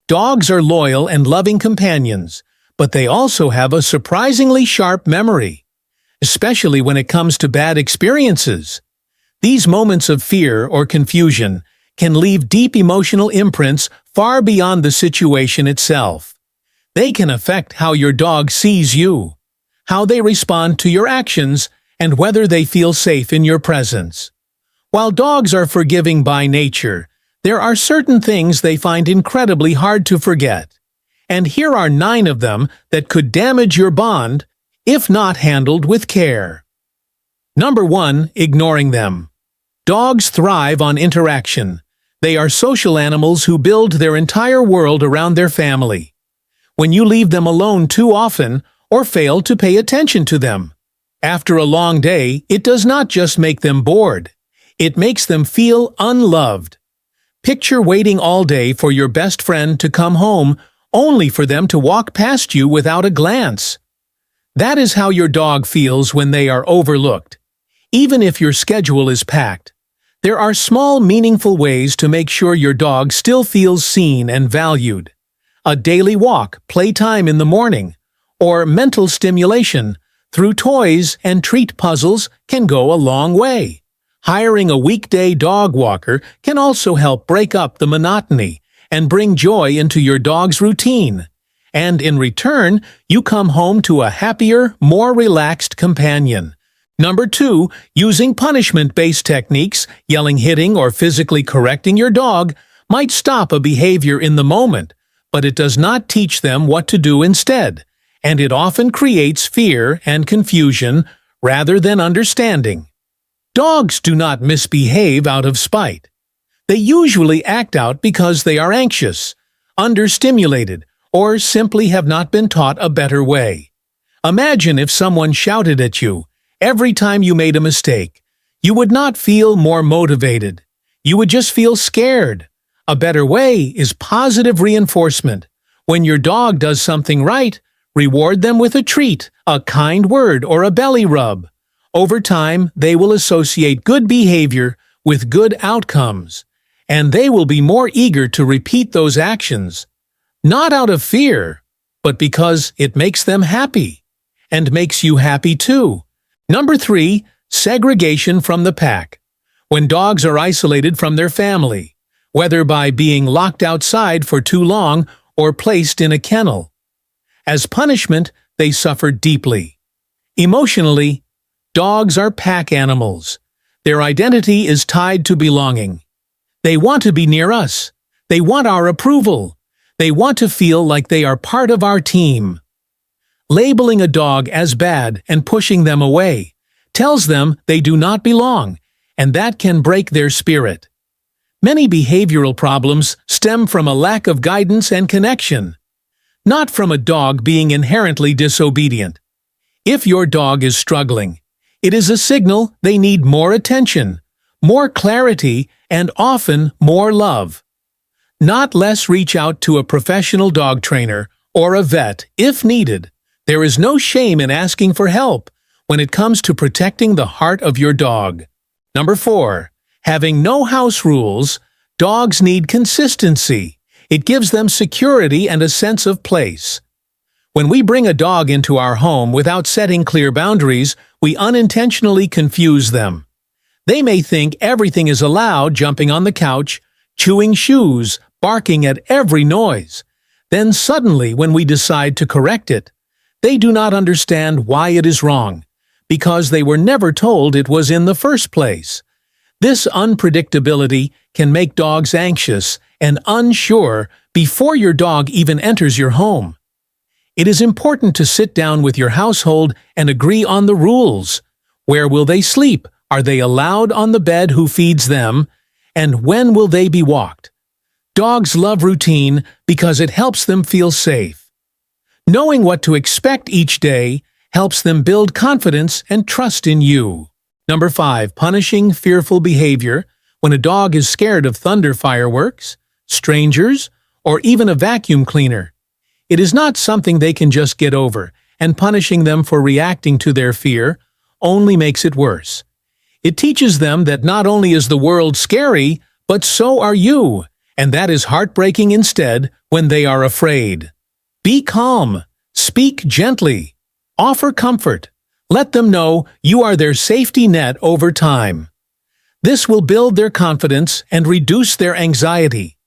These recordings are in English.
Dogs are loyal and loving companions, but they also have a surprisingly sharp memory, especially when it comes to bad experiences. These moments of fear or confusion can leave deep emotional imprints far beyond the situation itself. They can affect how your dog sees you, how they respond to your actions, and whether they feel safe in your presence. While dogs are forgiving by nature, there are certain things they find incredibly hard to forget. And here are 9 of them that could damage your bond if not handled with care. Number 1. Ignoring them. Dogs thrive on interaction. They are social animals who build their entire world around their family. When you leave them alone too often or fail to pay attention to them, after a long day, it does not just make them bored. It makes them feel unloved. Picture waiting all day for your best friend to come home, only for them to walk past you without a glance. That is how your dog feels when they are overlooked. Even if your schedule is packed, there are small, meaningful ways to make sure your dog still feels seen and valued. A daily walk, playtime in the morning, or mental stimulation through toys and treat puzzles can go a long way. Hiring a weekday dog walker can also help break up the monotony and bring joy into your dog's routine. And in return, you come home to a happier, more relaxed companion. Number 2, using punishment-based techniques, yelling, hitting, or physically correcting your dog might stop a behavior in the moment, but it does not teach them what to do instead, and it often creates fear and confusion rather than understanding. Dogs do not misbehave out of spite. They usually act out because they are anxious, understimulated, or simply have not been taught a better way. Imagine if someone shouted at you every time you made a mistake. You would not feel more motivated. You would just feel scared. A better way is positive reinforcement. When your dog does something right, reward them with a treat, a kind word, or a belly rub. Over time, they will associate good behavior with good outcomes, and they will be more eager to repeat those actions, not out of fear, but because it makes them happy, and makes you happy too. Number 3, segregation from the pack. When dogs are isolated from their family, whether by being locked outside for too long or placed in a kennel. As punishment, they suffer deeply. Emotionally, dogs are pack animals. Their identity is tied to belonging. They want to be near us. They want our approval. They want to feel like they are part of our team. Labeling a dog as bad and pushing them away tells them they do not belong, and that can break their spirit. Many behavioral problems stem from a lack of guidance and connection, not from a dog being inherently disobedient. If your dog is struggling, it is a signal they need more attention, more clarity, and often more love. Not less. Reach out to a professional dog trainer or a vet if needed. There is no shame in asking for help when it comes to protecting the heart of your dog. Number 4. Having no house rules. Dogs need consistency. It gives them security and a sense of place. When we bring a dog into our home without setting clear boundaries, we unintentionally confuse them. They may think everything is allowed, jumping on the couch, chewing shoes, barking at every noise. Then suddenly, when we decide to correct it, they do not understand why it is wrong, because they were never told it was in the first place. This unpredictability can make dogs anxious and unsure before your dog even enters your home. It is important to sit down with your household and agree on the rules. Where will they sleep? Are they allowed on the bed? Who feeds them? And when will they be walked? Dogs love routine because it helps them feel safe. Knowing what to expect each day helps them build confidence and trust in you. Number 5. Punishing fearful behavior. When a dog is scared of thunder, fireworks, strangers, or even a vacuum cleaner, it is not something they can just get over, and punishing them for reacting to their fear only makes it worse. It teaches them that not only is the world scary, but so are you, and that is heartbreaking instead when they are afraid. Be calm. Speak gently. Offer comfort. Let them know you are their safety net over time. This will build their confidence and reduce their anxiety.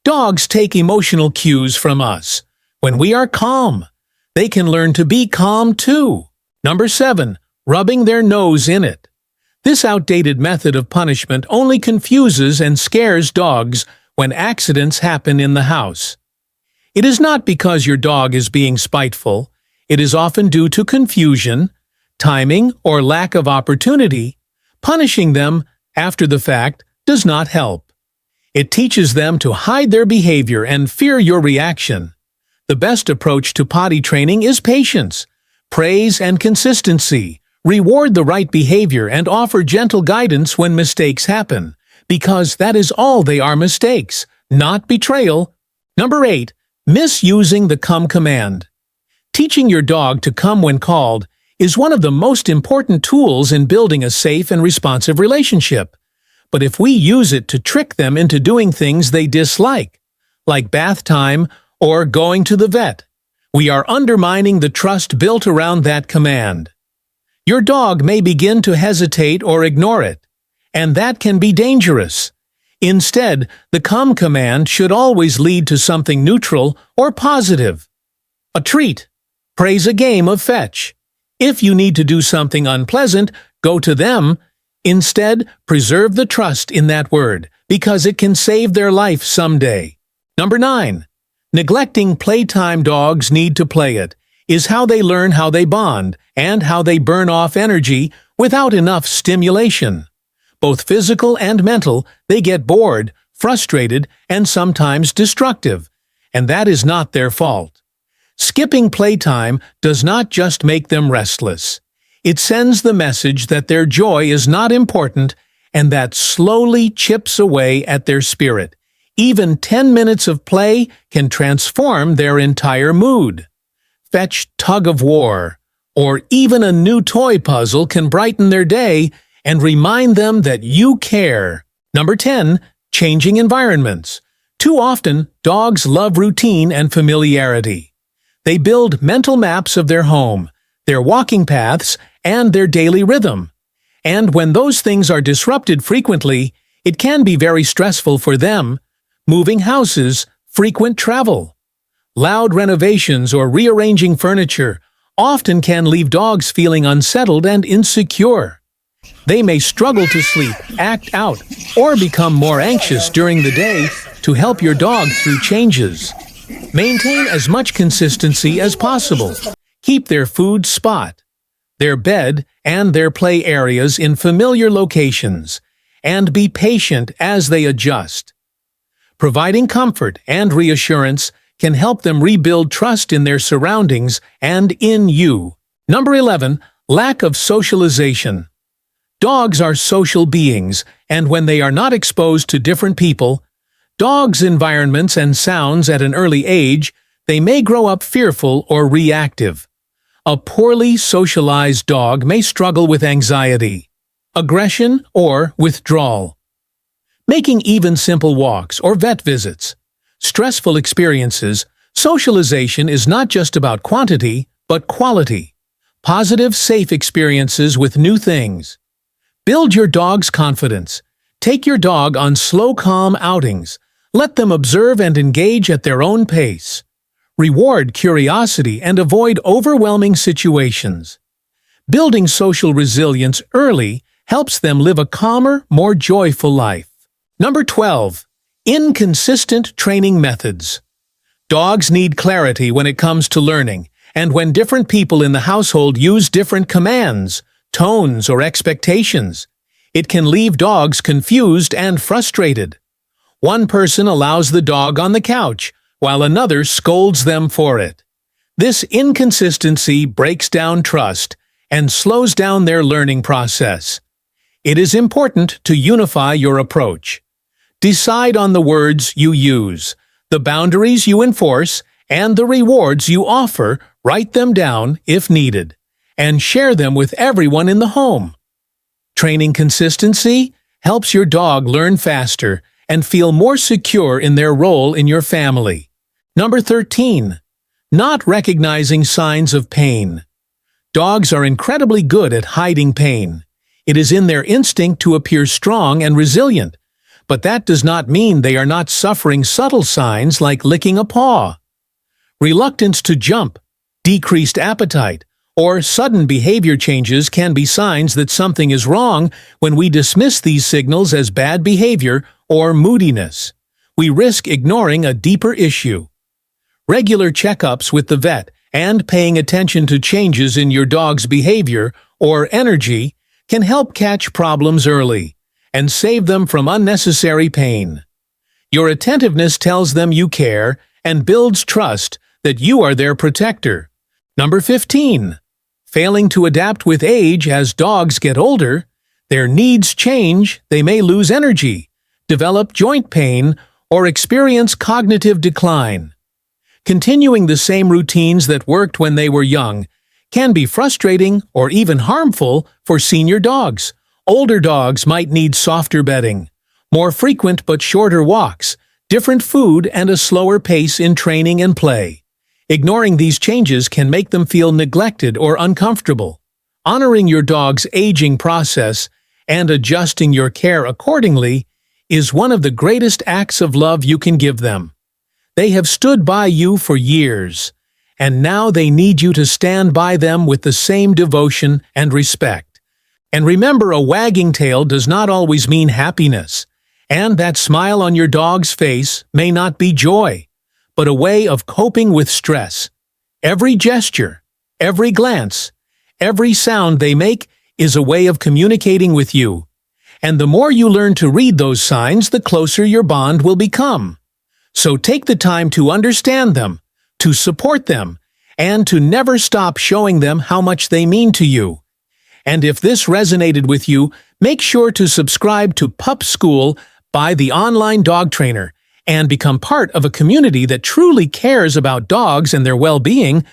Dogs take emotional cues from us. When we are calm, they can learn to be calm too. Number 7. Rubbing their nose in it. This outdated method of punishment only confuses and scares dogs when accidents happen in the house. It is not because your dog is being spiteful. It is often due to confusion, timing, or lack of opportunity. Punishing them after the fact does not help. It teaches them to hide their behavior and fear your reaction. The best approach to potty training is patience, praise, and consistency. Reward the right behavior and offer gentle guidance when mistakes happen, because that is all they are, mistakes, not betrayal. Number 8. Misusing the come command. Teaching your dog to come when called is one of the most important tools in building a safe and responsive relationship. But if we use it to trick them into doing things they dislike, like bath time or going to the vet, we are undermining the trust built around that command. Your dog may begin to hesitate or ignore it, and that can be dangerous. Instead, the come command should always lead to something neutral or positive. A treat. Praise a game of fetch. If you need to do something unpleasant, go to them. Instead, preserve the trust in that word, because it can save their life someday. Number 9. Neglecting playtime. Dogs need to play. It is how they learn, how they bond, and how they burn off energy without enough stimulation. Both physical and mental, they get bored, frustrated, and sometimes destructive, and that is not their fault. Skipping playtime does not just make them restless. It sends the message that their joy is not important, and that slowly chips away at their spirit. Even 10 minutes of play can transform their entire mood. Fetch, tug of war, or even a new toy puzzle can brighten their day and remind them that you care. Number 10. Changing environments. Too often, dogs love routine and familiarity. They build mental maps of their home, their walking paths, and their daily rhythm. And when those things are disrupted frequently, it can be very stressful for them. Moving houses, frequent travel, loud renovations, or rearranging furniture often can leave dogs feeling unsettled and insecure. They may struggle to sleep, act out, or become more anxious during the day. To help your dog through changes, maintain as much consistency as possible. Keep their food spot, their bed, and their play areas in familiar locations, and be patient as they adjust. Providing comfort and reassurance can help them rebuild trust in their surroundings and in you. Number 11. Lack of socialization. Dogs are social beings, and when they are not exposed to different people, dogs' environments and sounds at an early age, they may grow up fearful or reactive. A poorly socialized dog may struggle with anxiety, aggression, or withdrawal. Making even simple walks or vet visits stressful experiences. Socialization is not just about quantity, but quality. Positive, safe experiences with new things. Build your dog's confidence. Take your dog on slow, calm outings. Let them observe and engage at their own pace. Reward curiosity and avoid overwhelming situations. Building social resilience early helps them live a calmer, more joyful life. Number 12. Inconsistent training methods. Dogs need clarity when it comes to learning, and when different people in the household use different commands, tones, or expectations, it can leave dogs confused and frustrated. One person allows the dog on the couch, while another scolds them for it. This inconsistency breaks down trust and slows down their learning process. It is important to unify your approach. Decide on the words you use, the boundaries you enforce, and the rewards you offer. Write them down if needed, and share them with everyone in the home. Training consistency helps your dog learn faster and feel more secure in their role in your family. Number 13. Not recognizing signs of pain. Dogs are incredibly good at hiding pain. It is in their instinct to appear strong and resilient, but that does not mean they are not suffering subtle signs like licking a paw. Reluctance to jump, decreased appetite, or sudden behavior changes can be signs that something is wrong. When we dismiss these signals as bad behavior or moodiness, we risk ignoring a deeper issue. Regular checkups with the vet and paying attention to changes in your dog's behavior or energy can help catch problems early and save them from unnecessary pain. Your attentiveness tells them you care and builds trust that you are their protector. Number 15. Failing to adapt with age. As dogs get older, their needs change. They may lose energy, develop joint pain, or experience cognitive decline. Continuing the same routines that worked when they were young can be frustrating or even harmful for senior dogs. Older dogs might need softer bedding, more frequent but shorter walks, different food, and a slower pace in training and play. Ignoring these changes can make them feel neglected or uncomfortable. Honoring your dog's aging process and adjusting your care accordingly is one of the greatest acts of love you can give them. They have stood by you for years, and now they need you to stand by them with the same devotion and respect. And remember, a wagging tail does not always mean happiness, and that smile on your dog's face may not be joy, but a way of coping with stress. Every gesture, every glance, every sound they make is a way of communicating with you. And the more you learn to read those signs, the closer your bond will become. So take the time to understand them, to support them, and to never stop showing them how much they mean to you. And if this resonated with you, make sure to subscribe to PupSchool by the online dog trainer and become part of a community that truly cares about dogs and their well-being.